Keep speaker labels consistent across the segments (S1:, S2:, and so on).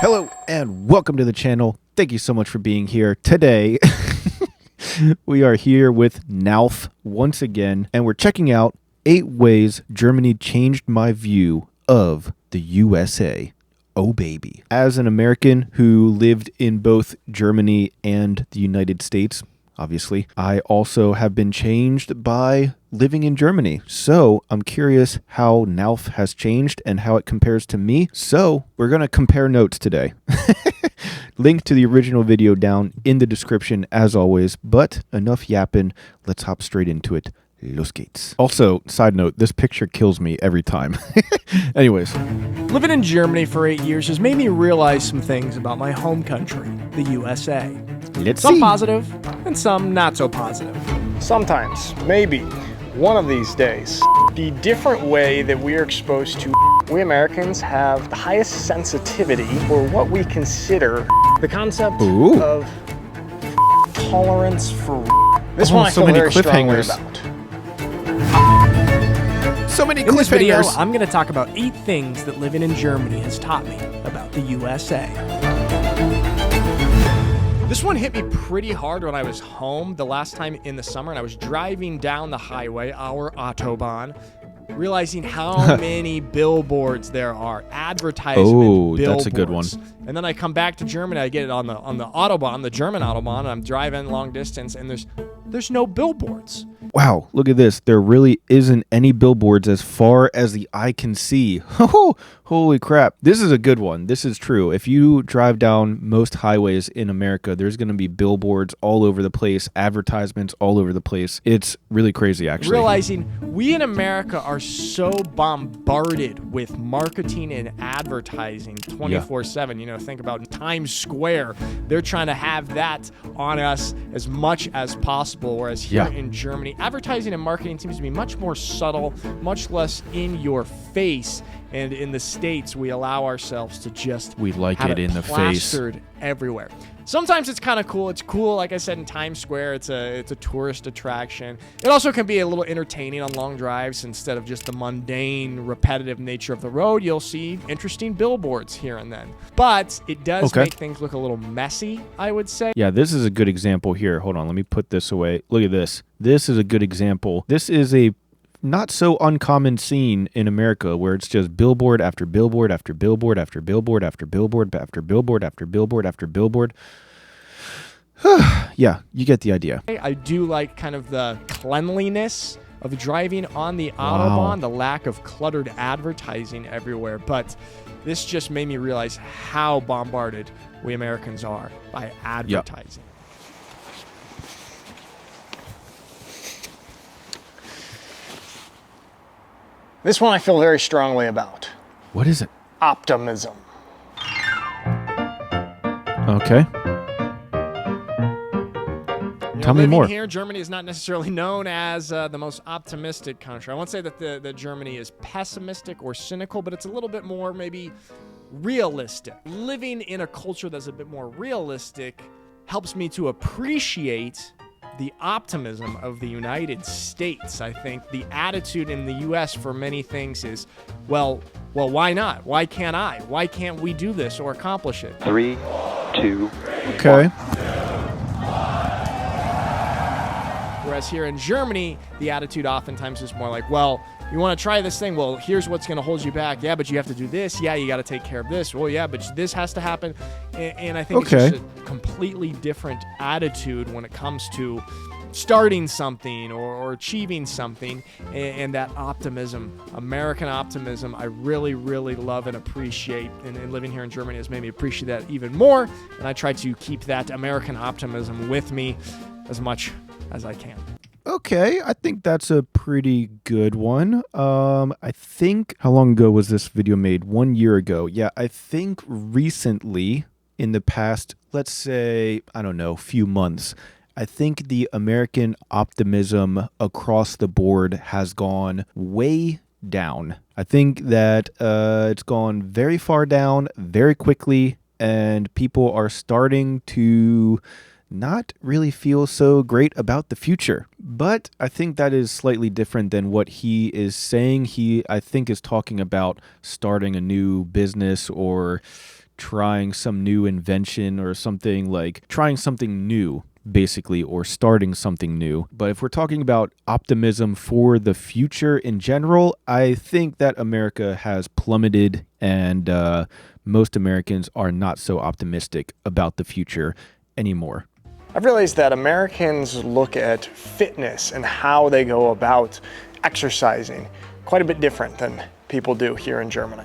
S1: Hello and welcome to the channel. Thank you so much for being here. Today, we are here with Nauf once again, and we're checking out 8 ways Germany changed my view of the USA. Oh baby. As an American who lived in both Germany and the United States, obviously, I also have been changed by living in Germany. So I'm curious how Nauf has changed and how it compares to me. So we're going to compare notes today. Link to the original video down in the description as always, but enough yapping. Let's hop straight into it. Los geht's. Also, side note, this picture kills me every time. Anyways.
S2: Living in Germany for 8 years has made me realize some things about my home country, the USA. Some positive and some not so positive.
S3: Sometimes, maybe, one of these days, the different way that we are exposed to, we Americans have the highest sensitivity for what we consider the concept of tolerance for this one I feel very strongly about.
S1: So many
S2: cliffhangers. In this video,
S1: cliffhangers.
S2: I'm going to talk about 8 things that living in Germany has taught me about the USA. This one hit me pretty hard when I was home the last time in the summer, and I was driving down the highway, our Autobahn, realizing how many billboards there are, advertisement billboards.
S1: That's a good one.
S2: And then I come back to Germany, I get it on the Autobahn, the German Autobahn, and I'm driving long distance, and there's no billboards.
S1: Wow, look at this. There really isn't any billboards as far as the eye can see. Holy crap. This is a good one. This is true. If you drive down most highways in America, there's going to be billboards all over the place, advertisements all over the place. It's really crazy, actually.
S2: Realizing we in America are so bombarded with marketing and advertising 24/7. You know, think about Times Square. They're trying to have that on us as much as possible, whereas here in Germany, advertising and marketing seems to be much more subtle, much less in your face. And in the States, we allow ourselves to just have it in the face, plastered everywhere. Sometimes it's kind of cool. It's cool, like I said, in Times Square. It's a tourist attraction. It also can be a little entertaining on long drives. Instead of just the mundane, repetitive nature of the road, you'll see interesting billboards here and then. But it does make things look a little messy, I would say.
S1: Yeah, this is a good example here. Hold on, let me put this away. Look at this. This is a good example. This is a not so uncommon scene in America where it's just billboard after billboard after billboard after billboard after billboard after billboard after billboard after billboard. Yeah, you get the idea.
S2: I do like kind of the cleanliness of driving on the Autobahn, the lack of cluttered advertising everywhere, but this just made me realize how bombarded we Americans are by advertising.
S3: This one I feel very strongly about.
S1: What is it?
S3: Optimism.
S1: Okay. Tell me more.
S2: Here, Germany is not necessarily known as the most optimistic country. I won't say that that Germany is pessimistic or cynical, but it's a little bit more maybe realistic. Living in a culture that's a bit more realistic helps me to appreciate the optimism of the United States. I think the attitude in the U.S. for many things is, well, why not? Why can't I? Why can't we do this or accomplish it?
S4: 3, 2,
S1: okay.
S4: 1.
S2: Whereas here in Germany, the attitude oftentimes is more like, well, you want to try this thing? Well, here's what's going to hold you back. Yeah, but you have to do this. Yeah, you got to take care of this. Well, yeah, but this has to happen. And I think it's just a completely different attitude when it comes to starting something or achieving something. And that optimism, American optimism, I really, really love and appreciate. And living here in Germany has made me appreciate that even more. And I try to keep that American optimism with me as much as I can.
S1: Okay, I think that's a pretty good one. I think, how long ago was this video made? 1 year ago. Yeah, I think recently, in the past, let's say, I don't know, few months, I think the American optimism across the board has gone way down. I think that it's gone very far down very quickly, and people are starting to not really feel so great about the future. But I think that is slightly different than what he is saying. He, I think, is talking about starting a new business or trying some new invention or something, like trying something new, basically, or starting something new. But if we're talking about optimism for the future in general, I think that America has plummeted, and most Americans are not so optimistic about the future anymore.
S3: I've realized that Americans look at fitness and how they go about exercising quite a bit different than people do here in Germany.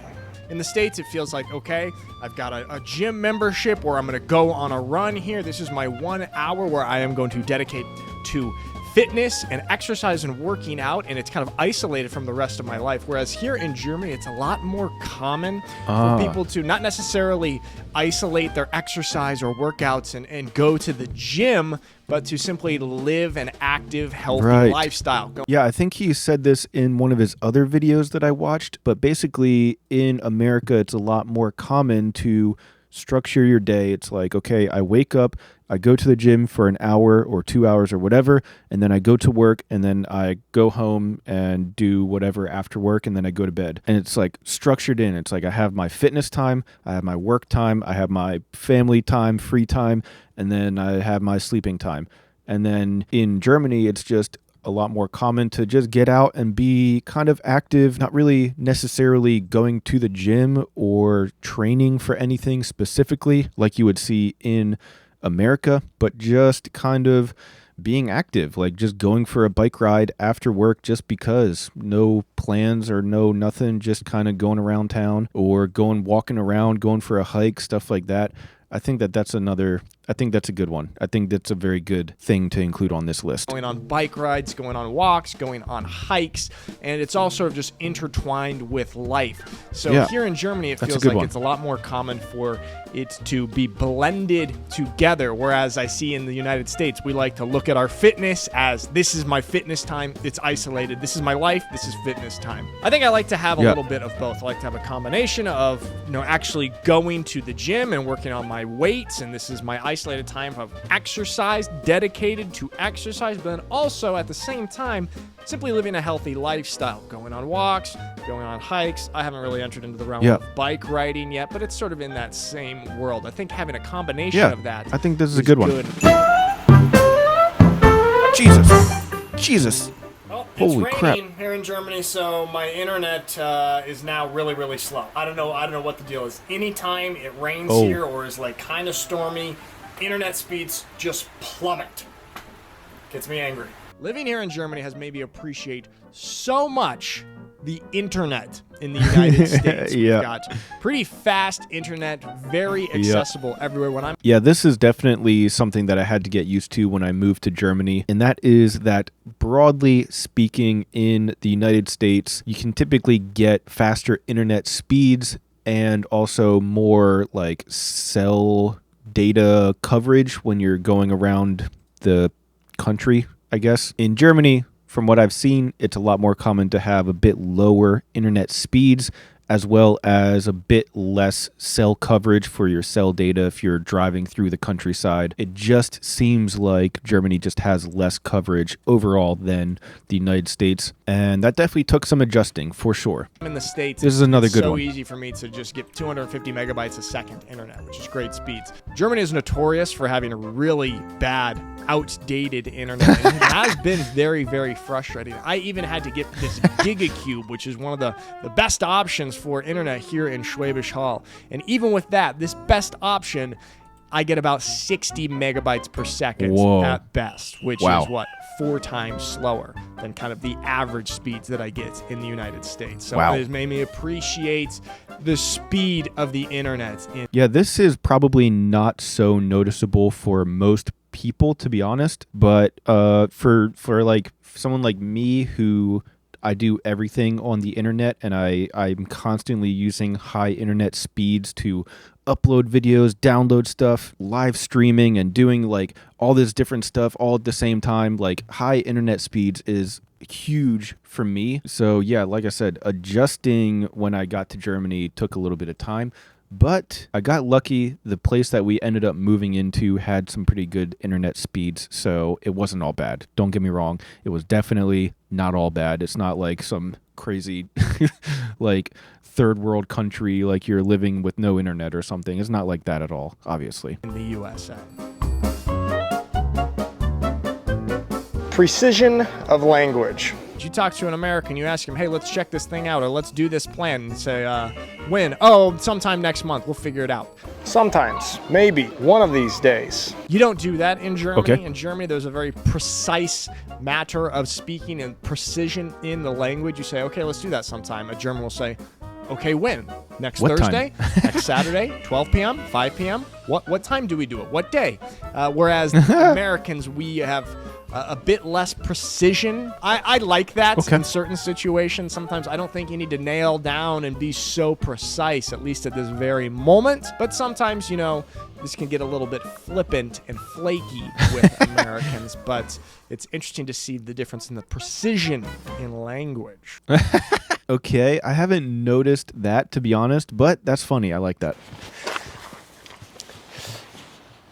S2: In the States, it feels like, okay, I've got a gym membership where I'm going to go on a run here. This is my 1 hour where I am going to dedicate to fitness and exercise and working out, and it's kind of isolated from the rest of my life. Whereas here in Germany, it's a lot more common for people to not necessarily isolate their exercise or workouts and go to the gym, but to simply live an active, healthy lifestyle.
S1: Yeah, I think he said this in one of his other videos that I watched, but basically in America, it's a lot more common to structure your day. It's like, okay, I wake up, I go to the gym for an hour or 2 hours or whatever, and then I go to work, and then I go home and do whatever after work, and then I go to bed. And it's like structured in. It's like I have my fitness time, I have my work time, I have my family time, free time, and then I have my sleeping time. And then in Germany, it's just a lot more common to just get out and be kind of active, not really necessarily going to the gym or training for anything specifically like you would see in America, but just kind of being active, like just going for a bike ride after work just because. No plans or no nothing, just kind of going around town or walking around, going for a hike, stuff like that. I think that's a good one. I think that's a very good thing to include on this list.
S2: Going on bike rides, going on walks, going on hikes, and it's all sort of just intertwined with life. So here in Germany, it feels like it's a lot more common for it to be blended together, whereas I see in the United States, we like to look at our fitness as this is my fitness time, it's isolated. This is my life, this is fitness time. I think I like to have a little bit of both. I like to have a combination of, actually going to the gym and working on my weights, and this is my isolated time of exercise, dedicated to exercise, but then also at the same time, simply living a healthy lifestyle, going on walks, going on hikes. I haven't really entered into the realm of bike riding yet, but it's sort of in that same world. I think having a combination of that.
S1: I think this is a good one. Jesus.
S2: Well,
S1: Holy
S2: it's
S1: crap.
S2: raining here in Germany, so my internet is now really, really slow. I don't know what the deal is. Anytime it rains here or is like kind of stormy, internet speeds just plummet. Gets me angry. Living here in Germany has made me appreciate so much the internet in the United States. We've got pretty fast internet, very accessible everywhere. When I'm
S1: this is definitely something that I had to get used to when I moved to Germany, and that is that broadly speaking in the United States, you can typically get faster internet speeds and also more like cell data coverage when you're going around the country, I guess. In Germany, from what I've seen, it's a lot more common to have a bit lower internet speeds as well as a bit less cell coverage for your cell data if you're driving through the countryside. It just seems like Germany just has less coverage overall than the United States, and that definitely took some adjusting for sure.
S2: in the States,
S1: This is another good one.
S2: It's so easy for me to just get 250 megabytes a second internet, which is great speeds. Germany is notorious for having a really bad, outdated internet, and it has been very, very frustrating. I even had to get this GigaCube, which is one of the best options for internet here in Schwäbisch Hall. And even with that, this best option, I get about 60 megabytes per second at best, which is 4 times slower than kind of the average speeds that I get in the United States. So it has made me appreciate the speed of the internet.
S1: This is probably not so noticeable for most people, to be honest, but for like someone like me who I do everything on the internet, and I'm constantly using high internet speeds to upload videos, download stuff, live streaming, and doing like all this different stuff all at the same time. Like high internet speeds is huge for me. So like I said, adjusting when I got to Germany took a little bit of time. But I got lucky. The place that we ended up moving into had some pretty good internet speeds, so it wasn't all bad. Don't get me wrong. It was definitely not all bad. It's not like some crazy like third world country, like you're living with no internet or something. It's not like that at all, obviously.
S2: In the USA.
S3: Precision of language.
S2: You talk to an American, you ask him, hey, let's check this thing out, or let's do this plan, and say, when? Oh, sometime next month, we'll figure it out.
S3: Sometimes, maybe, one of these days.
S2: You don't do that in Germany.
S1: Okay.
S2: In Germany, there's a very precise matter of speaking and precision in the language. You say, okay, let's do that sometime. A German will say, okay, when? Next
S1: What
S2: Thursday? Next Saturday? 12 p.m.? 5 p.m.? What time do we do it? What day? Whereas Americans, we have a bit less precision. I like that in certain situations. Sometimes I don't think you need to nail down and be so precise, at least at this very moment. But sometimes, you know, this can get a little bit flippant and flaky with Americans. But it's interesting to see the difference in the precision in language.
S1: Okay, I haven't noticed that, to be honest, but that's funny. I like that.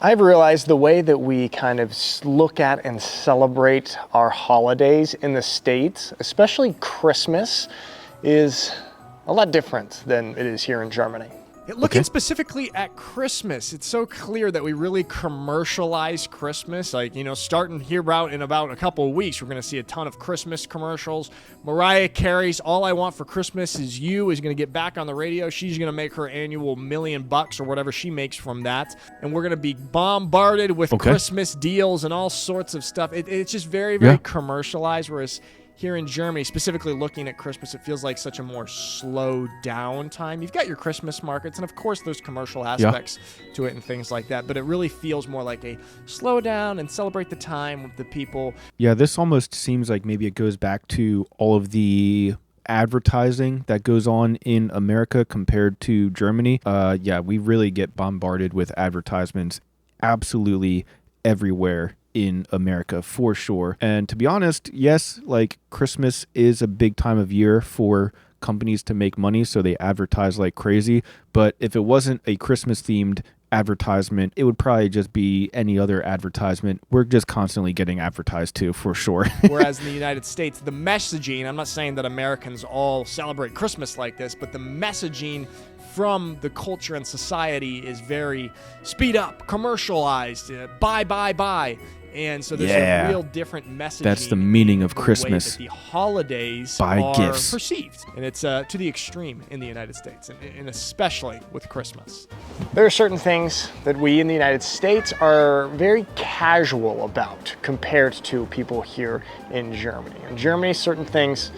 S3: I've realized the way that we kind of look at and celebrate our holidays in the States, especially Christmas, is a lot different than it is here in Germany.
S2: Looking specifically at Christmas, it's so clear that we really commercialize Christmas. Like, you know, starting here out in about a couple of weeks, we're going to see a ton of Christmas commercials. Mariah Carey's All I Want for Christmas Is You is going to get back on the radio. She's going to make her annual $1 million or whatever she makes from that. And we're going to be bombarded with Christmas deals and all sorts of stuff. It's just very, very commercialized, whereas here in Germany, specifically looking at Christmas, it feels like such a more slowed down time. You've got your Christmas markets, and of course there's commercial aspects to it and things like that, but it really feels more like a slow down and celebrate the time with the people.
S1: Yeah, this almost seems like maybe it goes back to all of the advertising that goes on in America compared to Germany. Yeah, we really get bombarded with advertisements absolutely everywhere in America, for sure. And to be honest, yes, like Christmas is a big time of year for companies to make money, so they advertise like crazy. But if it wasn't a Christmas themed advertisement, it would probably just be any other advertisement. We're just constantly getting advertised to, for sure.
S2: Whereas in the United States, the messaging, I'm not saying that Americans all celebrate Christmas like this, but the messaging from the culture and society is very speed up, commercialized, buy. And so there's a real different messaging.
S1: That's the meaning of Christmas.
S2: The way that the holidays
S1: buy
S2: are
S1: gifts.
S2: Perceived. And it's to the extreme in the United States, and especially with Christmas.
S3: There are certain things that we in the United States are very casual about compared to people here in Germany. In Germany, certain things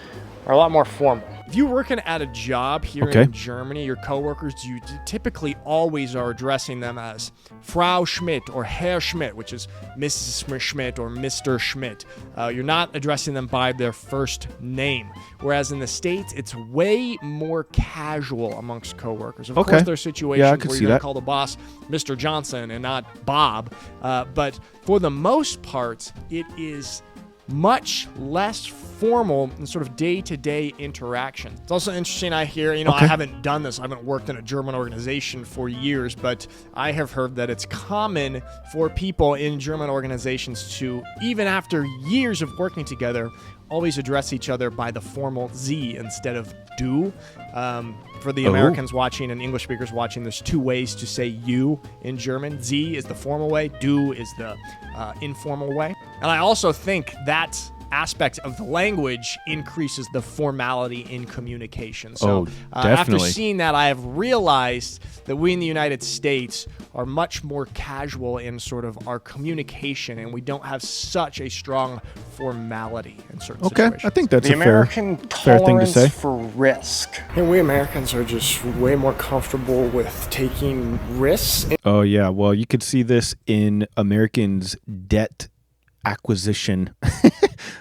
S3: are a lot more formal.
S2: If you're working at a job here in Germany, your coworkers, you typically always are addressing them as Frau Schmidt or Herr Schmidt, which is Mrs. Schmidt or Mr. Schmidt. You're not addressing them by their first name. Whereas in the States, it's way more casual amongst coworkers. Of course, there are situations where you're going to call the boss Mr. Johnson and not Bob. But for the most part, it is much less formal and sort of day-to-day interaction. It's also interesting, I hear, I haven't done this, I haven't worked in a German organization for years, but I have heard that it's common for people in German organizations to, even after years of working together, always address each other by the formal Sie instead of du. For the Americans watching and English speakers watching, there's two ways to say you in German. Sie is the formal way, du is the informal way. And I also think that aspect of the language increases the formality in communication. So after seeing that, I have realized that we in the United States are much more casual in sort of our communication, and we don't have such a strong formality in certain situations.
S1: I think that's
S3: the
S1: a
S3: American
S1: fair thing to say.
S3: For risk. And we Americans are just way more comfortable with taking risks.
S1: Oh, yeah. Well, you could see this in Americans' debt acquisition.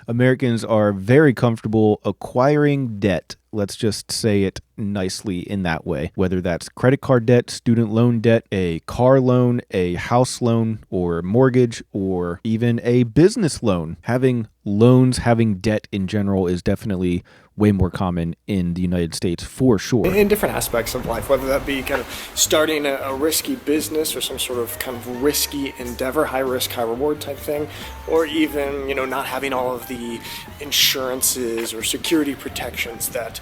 S1: Americans are very comfortable acquiring debt. Let's just say it nicely in that way. Whether that's credit card debt, student loan debt, a car loan, a house loan, or mortgage, or even a business loan. Having loans, having debt in general is definitely way more common in the United States for sure.
S3: In different aspects of life, whether that be kind of starting a risky business or some sort of kind of risky endeavor, high risk, high reward type thing, or even, not having all of the insurances or security protections that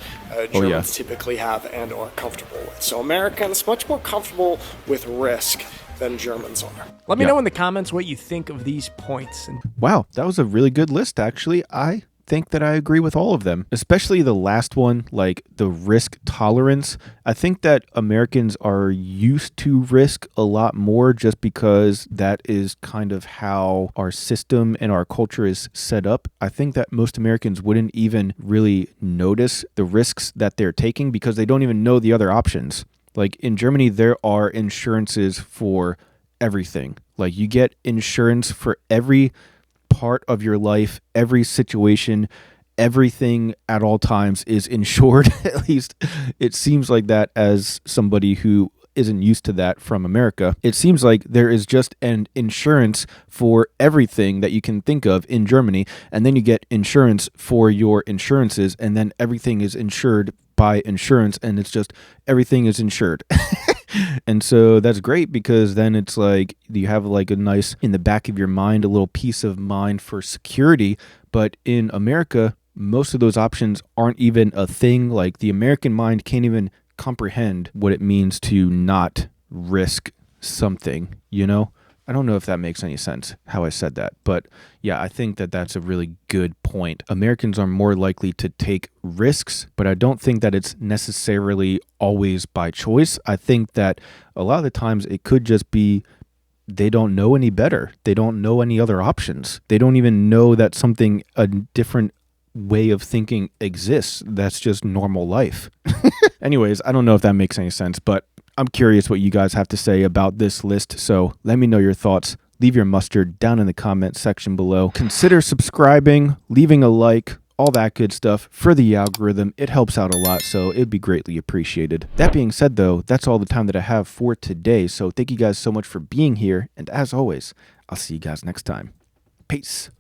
S3: Germans typically have and are comfortable with. So Americans much more comfortable with risk than Germans are.
S2: Let me know in the comments what you think of these points.
S1: Wow, that was a really good list, actually. I think that I agree with all of them, especially the last one, like the risk tolerance. I think that Americans are used to risk a lot more just because that is kind of how our system and our culture is set up. I think that most Americans wouldn't even really notice the risks that they're taking because they don't even know the other options. Like in Germany, there are insurances for everything. Like you get insurance for every part of your life, every situation, everything at all times is insured. At least it seems like that as somebody who isn't used to that from America. It seems like there is just an insurance for everything that you can think of in Germany, and then you get insurance for your insurances, and then everything is insured by insurance, and it's just everything is insured. And so that's great because then it's like you have like a nice, in the back of your mind, a little peace of mind for security. But in America, most of those options aren't even a thing. Like the American mind can't even comprehend what it means to not risk something, I don't know if that makes any sense, how I said that. But yeah, I think that that's a really good point. Americans are more likely to take risks, but I don't think that it's necessarily always by choice. I think that a lot of the times it could just be they don't know any better. They don't know any other options. They don't even know that a different way of thinking exists. That's just normal life. Anyways, I don't know if that makes any sense, but I'm curious what you guys have to say about this list, so let me know your thoughts. Leave your mustard down in the comment section below. Consider subscribing, leaving a like, all that good stuff for the algorithm. It helps out a lot, so it'd be greatly appreciated. That being said, though, that's all the time that I have for today, so thank you guys so much for being here, and as always, I'll see you guys next time. Peace.